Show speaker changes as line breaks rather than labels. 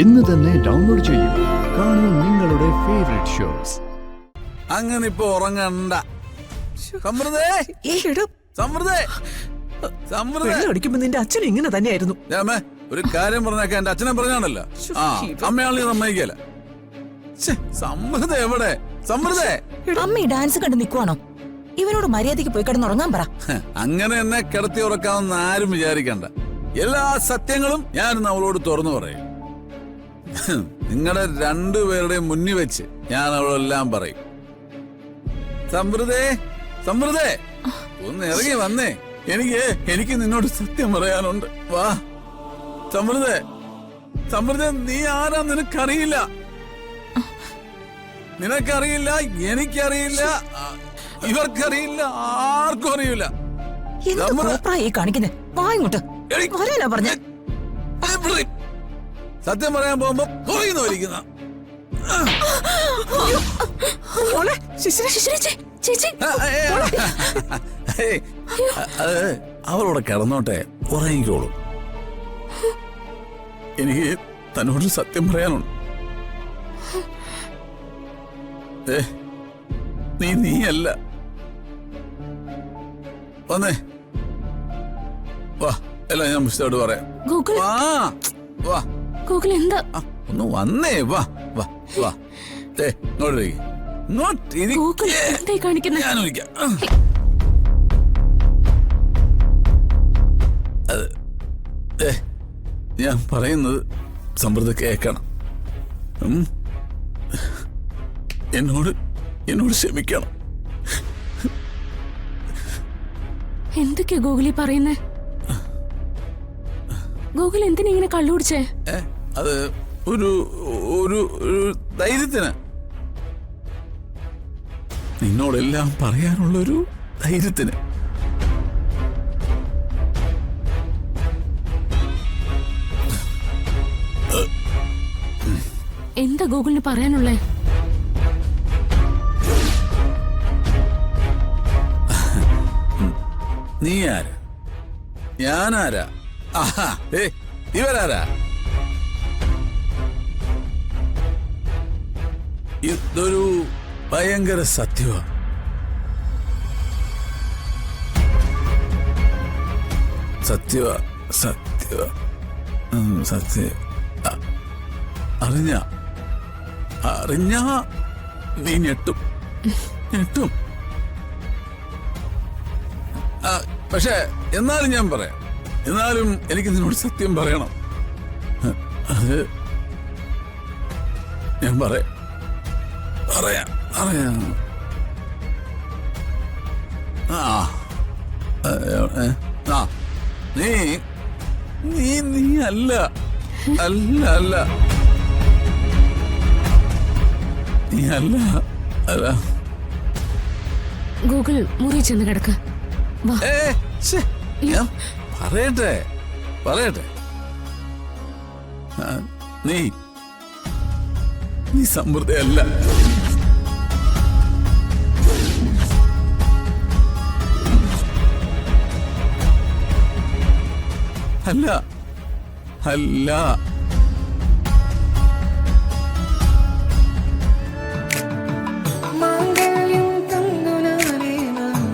ഇന്ന് തന്നെ ഡൗൺലോഡ് ചെയ്യൂ. കാണൂ നിങ്ങളുടെ ഫേവറേറ്റ് ഷോസ്.
അങ്ങനെ ഇപ്പൊ ഉറങ്ങണ്ട.
അടിക്കുമ്പോ നിന്റെ അച്ഛൻ ഇങ്ങനെ തന്നെയായിരുന്നു.
ഒരു കാര്യം പറഞ്ഞേക്ക, എന്റെ അച്ഛനെ പറഞ്ഞാണല്ലോ. അമ്മയാളെ സമ്മതിക്കല. സമൃദ്ധ എവിടെ? സമൃദ്ധ
അമ്മ ഈ ഡാൻസ് കണ്ട് നിക്കുവാണോ? ഇവനോട് മര്യാദയ്ക്ക് പോയി കിടന്നുറങ്ങാൻ പറ.
അങ്ങനെ എന്നെ കിടത്തി ഉറക്കാമെന്ന് ആരും വിചാരിക്കണ്ട. എല്ലാ സത്യങ്ങളും ഞാൻ അവളോട് തുറന്നു പറയും. നിങ്ങളുടെ രണ്ടുപേരുടെയും മുന്നിൽ വെച്ച് ഞാൻ അവളെല്ലാം പറയും. സമൃദ്ധേ, സമൃദ്ധേ, ഒന്ന് ഇറങ്ങി വന്നേ. എനിക്ക് നിന്നോട് സത്യം പറയാനുണ്ട്. വാ സമൃദ്ധേ. സമൃദ്ധേ, നീ ആരാ നിനക്കറിയില്ല. നിനക്കറിയില്ല, എനിക്കറിയില്ല, ഇവർക്കറിയില്ല, ആർക്കും അറിയില്ല. സത്യം പറയാൻ പോകുമ്പോ കുറയുന്നു വലിക്കുന്ന. അവളോടെ കിടന്നോട്ടെ, ഉറങ്ങിക്കോളൂ. എനിക്ക് തന്നോട് സത്യം പറയാനുണ്ട്. നീയല്ല. വന്നേ, വാ, എല്ലാം ഞാൻ മിസ്റ്റോട് പറയാം. വാ,
എന്താ?
ഒന്ന് വന്നേ, വാ വാ വാ. ഞാൻ പറയുന്നത് സമൃദ്ധ കേക്കണം. എന്നോട് ക്ഷമിക്കണം.
എന്തൊക്കെയാ ഗോകുലി പറയുന്നേ? ഗോകുൽ എന്തിനിങ്ങനെ കള്ളുപിടിച്ചേ?
അത് ഒരു ധൈര്യത്തിന്, നിന്നോടെല്ലാം പറയാനുള്ളൊരു ധൈര്യത്തിന്.
എന്താ ഗോകുലിന് പറയാനുള്ളേ?
നീ ആരാ? ഞാനാരാ? ഇവരാരാ? ഇതൊരു ഭയങ്കര സത്യമാ. സത്യമാ, സത്യമാ, സത്യ. അറിഞ്ഞ നീ ഞെട്ടും. പക്ഷെ എന്നാലും ഞാൻ പറയാം. എന്നാലും എനിക്ക് നിന്നോട് സത്യം പറയണം. അത് ഞാൻ പറയാം. നീ അല്ല. നീ അല്ല.
ഗൂഗിൾ മുറി ചെന്ന് കിടക്ക്.
പറയട്ടെ. നീ സമൃദ്ധയല്ല. അല്ല.